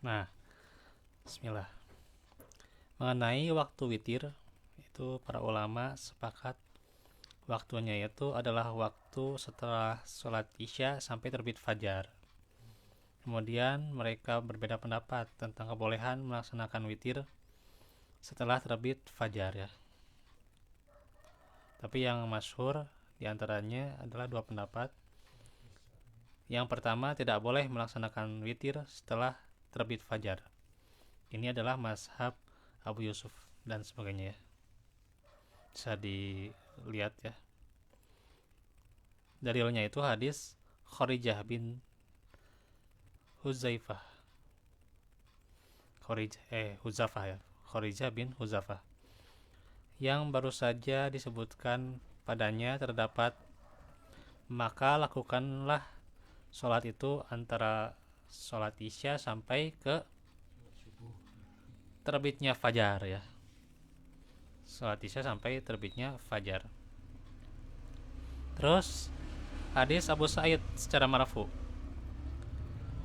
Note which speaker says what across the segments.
Speaker 1: Nah, bismillah. Mengenai waktu witir, itu para ulama sepakat waktunya itu adalah waktu setelah sholat isya sampai terbit fajar. Kemudian mereka berbeda pendapat tentang kebolehan melaksanakan witir setelah terbit fajar ya. Tapi yang masyhur diantaranya adalah dua pendapat. Yang pertama, tidak boleh melaksanakan witir setelah terbit fajar. Ini adalah mazhab Abu Yusuf dan sebagainya ya. Bisa dilihat ya. Dalilnya itu hadis Kharijah bin Huzaifah. Huzafah ya. Kharijah bin Huzafah. Yang baru saja disebutkan padanya terdapat, maka lakukanlah sholat itu antara sholat isya sampai ke terbitnya fajar ya. Sholat isya sampai terbitnya fajar. Terus hadis Abu Sa'id secara marfu,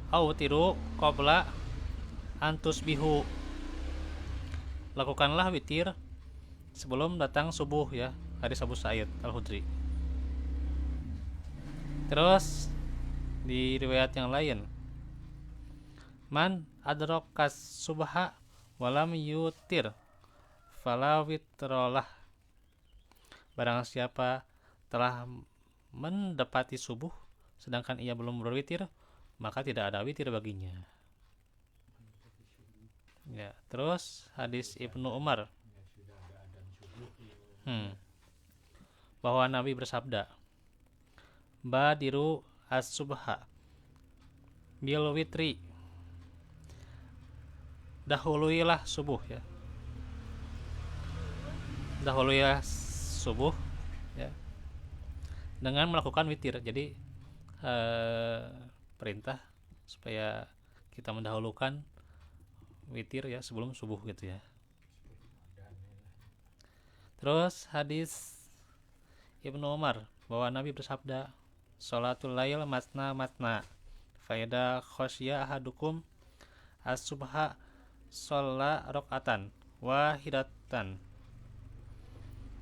Speaker 1: autiru qabla antus bihu, lakukanlah witir sebelum datang subuh ya. Hadis Abu Sa'id Al-Hudri. Terus di riwayat yang lain, man adrokas subha walam yutir fala witrolah, barang siapa telah mendapati subuh sedangkan ia belum berwitir, maka tidak ada witir baginya ya. Terus hadis Ibnu Umar, bahwa Nabi bersabda, badiru as-subha bil witri, dahuluilah subuh ya, dahuluilah subuh ya, dengan melakukan witir. Jadi perintah supaya kita mendahulukan witir ya sebelum subuh gitu ya. Terus hadis Ibnu Umar bahwa Nabi bersabda, sholatul lail matna matna, faida khosya ahadukum as-subha sholla rokatan wahidatan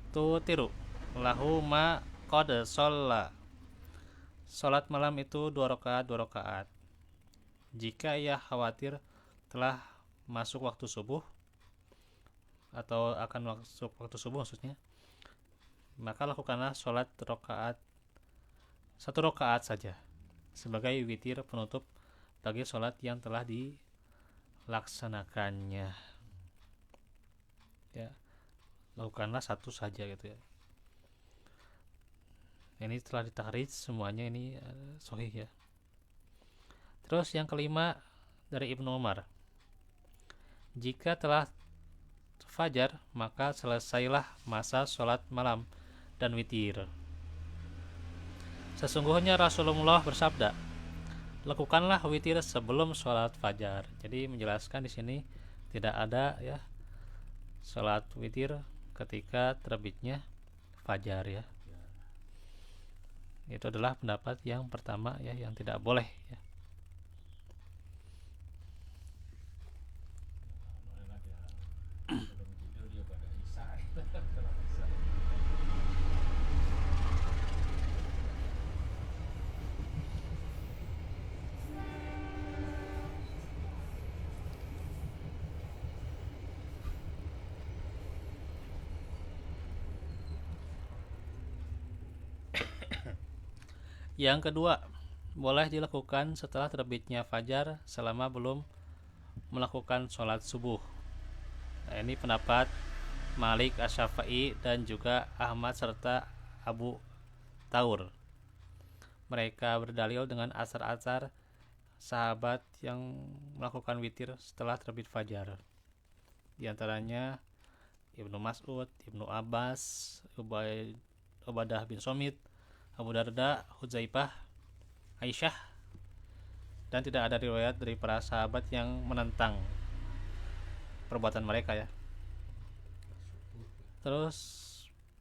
Speaker 1: tutiru lahu ma qad sholla. Sholat malam itu 2 rakaat jika ia khawatir telah masuk waktu subuh atau akan masuk waktu subuh maksudnya, maka lakukanlah sholat rakaat, 1 rakaat saja sebagai witir penutup bagi sholat yang telah dilaksanakannya ya. Lakukanlah 1 saja gitu ya. Ini telah ditakhrij semuanya, ini sahih ya. Terus yang kelima dari Ibnu Umar, jika telah fajar maka selesailah masa sholat malam dan witir. Sesungguhnya Rasulullah bersabda, lakukanlah witir sebelum sholat fajar. Jadi menjelaskan di sini tidak ada ya sholat witir ketika terbitnya fajar ya. Itu adalah pendapat yang pertama ya, yang tidak boleh ya. Yang kedua, boleh dilakukan setelah terbitnya fajar selama belum melakukan sholat subuh. Nah, ini pendapat Malik Asy-Syafi'i dan juga Ahmad serta Abu Taur. Mereka berdalil dengan asar-asar sahabat yang melakukan witir setelah terbit fajar. Di antaranya Ibnu Mas'ud, Ibnu Abbas, Ubadah bin Somit, Abu Darda, Hudzaifah, Aisyah, dan tidak ada riwayat dari para sahabat yang menentang perbuatan mereka ya. Terus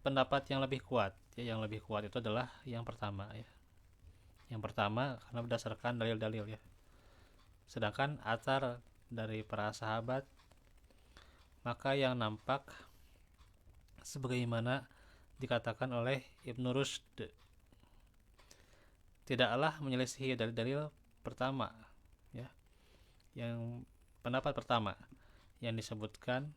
Speaker 1: pendapat yang lebih kuat ya, yang lebih kuat itu adalah yang pertama ya. Yang pertama karena berdasarkan dalil-dalil ya. Sedangkan atsar dari para sahabat, maka yang nampak sebagaimana dikatakan oleh Ibnu Rushd, tidaklah menyelisihi dalil-dalil pertama, ya, yang pendapat pertama yang disebutkan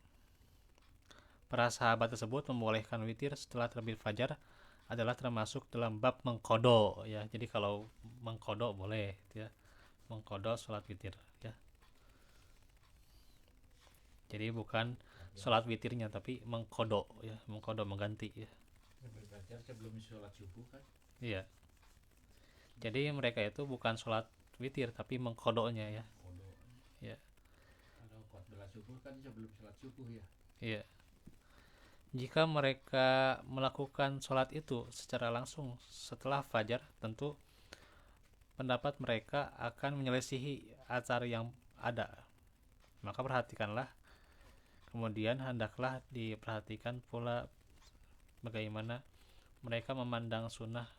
Speaker 1: para sahabat tersebut membolehkan witir setelah terbit fajar adalah termasuk dalam bab mengkodok, ya. Jadi kalau mengkodok boleh, ya, mengkodok sholat witir, ya. Jadi bukan sholat witirnya tapi mengkodok, ya, mengkodok mengganti, ya.
Speaker 2: Belajar sebelum sholat subuh kan?
Speaker 1: Iya. Jadi mereka itu bukan sholat witir tapi mengkodoknya, ya.
Speaker 2: Kodok.
Speaker 1: Ya.
Speaker 2: Kalau khotbah subuh kan sebelum sholat subuh ya.
Speaker 1: Iya. Jika mereka melakukan sholat itu secara langsung setelah fajar, tentu pendapat mereka akan menyelisihi acar yang ada. Maka perhatikanlah, kemudian hendaklah diperhatikan pula bagaimana mereka memandang sunnah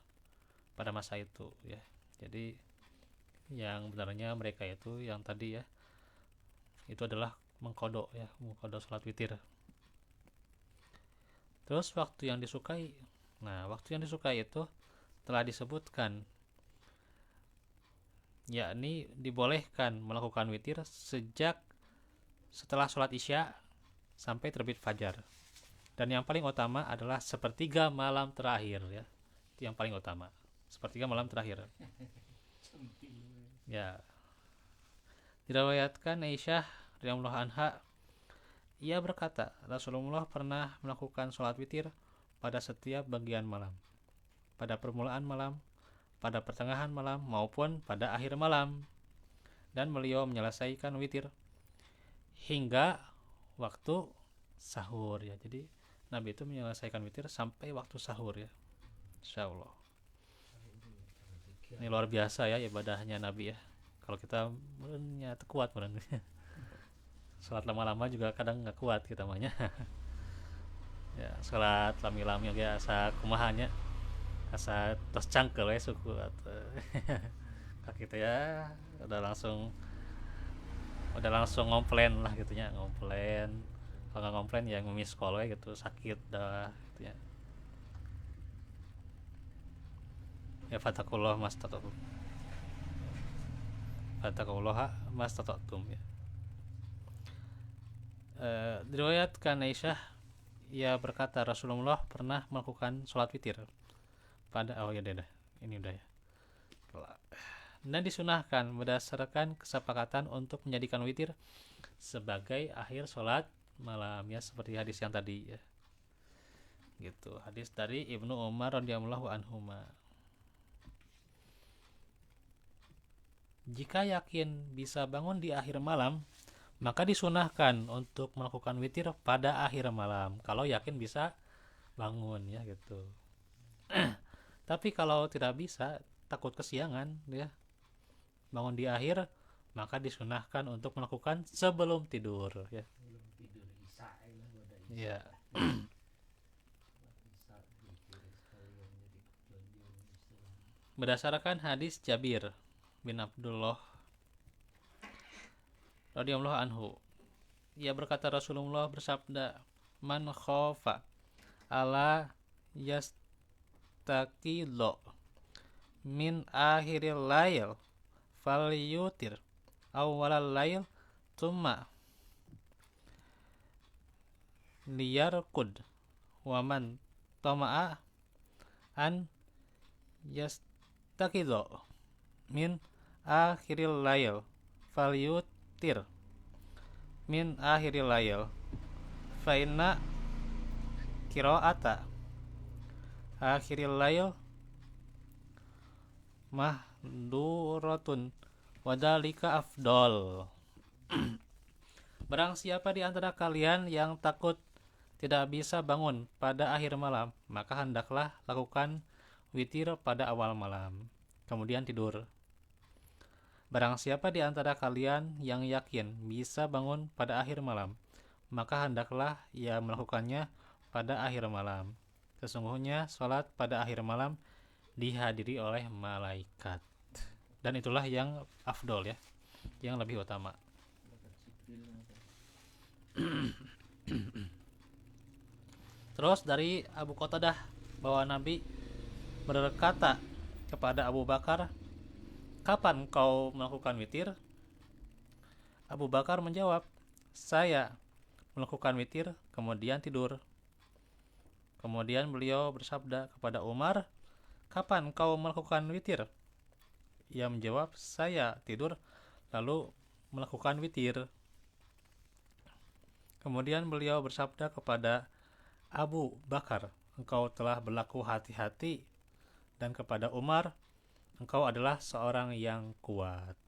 Speaker 1: pada masa itu, ya. Jadi yang benarnya mereka itu yang tadi, ya, itu adalah mengkodok, ya, mengkodok sholat witir. Terus waktu yang disukai. Nah, waktu yang disukai itu telah disebutkan, yakni dibolehkan melakukan witir sejak setelah sholat isya sampai terbit fajar. Dan yang paling utama adalah sepertiga malam terakhir, ya. Itu yang paling utama, sepertiga malam terakhir. Ya. Diriwayatkan Aisyah radhiyallahu anha, ia berkata, Rasulullah pernah melakukan sholat witir pada setiap bagian malam, pada permulaan malam, pada pertengahan malam, maupun pada akhir malam. Dan beliau menyelesaikan witir hingga waktu sahur, ya. Jadi Nabi itu menyelesaikan witir sampai waktu sahur, ya. Insya Allah. Ini luar biasa, ya, ibadahnya Nabi, ya. Kalau kita merenya kuat merenya. Sholat lama-lama juga kadang nggak kuat kita mahnya. Ya, sholat lami-lami ya asa kumahanya, asa tos cangkel ya suku atau kaki kita, ya, udah langsung ngomplain lah gitunya, ngomplain. Kalau nggak ngomplain ya ngemis sekolah gitu, sakit dah gitu, ya. Ya fatakullah mas tatum, fatakullah mas tatum, ya. Diriwayatkan Aisyah, ia berkata Rasulullah pernah melakukan sholat witir pada ini udah, ya. Dan disunahkan berdasarkan kesepakatan untuk menjadikan witir sebagai akhir sholat malam, ya, seperti hadis yang tadi, ya. Gitu, hadis dari Ibnu Umar radhiyallahu anhuma. Jika yakin bisa bangun di akhir malam, maka disunahkan untuk melakukan witir pada akhir malam kalau yakin bisa bangun, ya, gitu. Tapi kalau tidak bisa, takut kesiangan, ya, bangun di akhir, maka disunahkan untuk melakukan sebelum tidur, ya.
Speaker 2: Belum tidur isya lah, udah isya.
Speaker 1: Ya. Berdasarkan hadis Jabir bin Abdullah radhiyallahu anhu, ia berkata Rasulullah bersabda, man khofa ala yastakilo min akhiril lail falyutir awwalal lail thumma liyarqud wa man tama'a an yastakilo min akhiril lail falyutir min akhiril lail fa inna qira'ata akhiril lail mahduratun wadalika afdol. Barang siapa di antara kalian yang takut tidak bisa bangun pada akhir malam, maka hendaklah lakukan witir pada awal malam, kemudian tidur. Barang siapa di antara kalian yang yakin bisa bangun pada akhir malam, maka hendaklah ia melakukannya pada akhir malam. Sesungguhnya sholat pada akhir malam dihadiri oleh malaikat. Dan itulah yang afdol, ya, yang lebih utama. Terus dari Abu Qatadah bahwa Nabi berkata kepada Abu Bakar, "Kapan kau melakukan witir?" Abu Bakar menjawab, "Saya melakukan witir kemudian tidur." Kemudian beliau bersabda kepada Umar, "Kapan kau melakukan witir?" Ia menjawab, "Saya tidur lalu melakukan witir." Kemudian beliau bersabda kepada Abu Bakar, "Engkau telah berlaku hati-hati," dan kepada Umar, "Engkau adalah seorang yang kuat."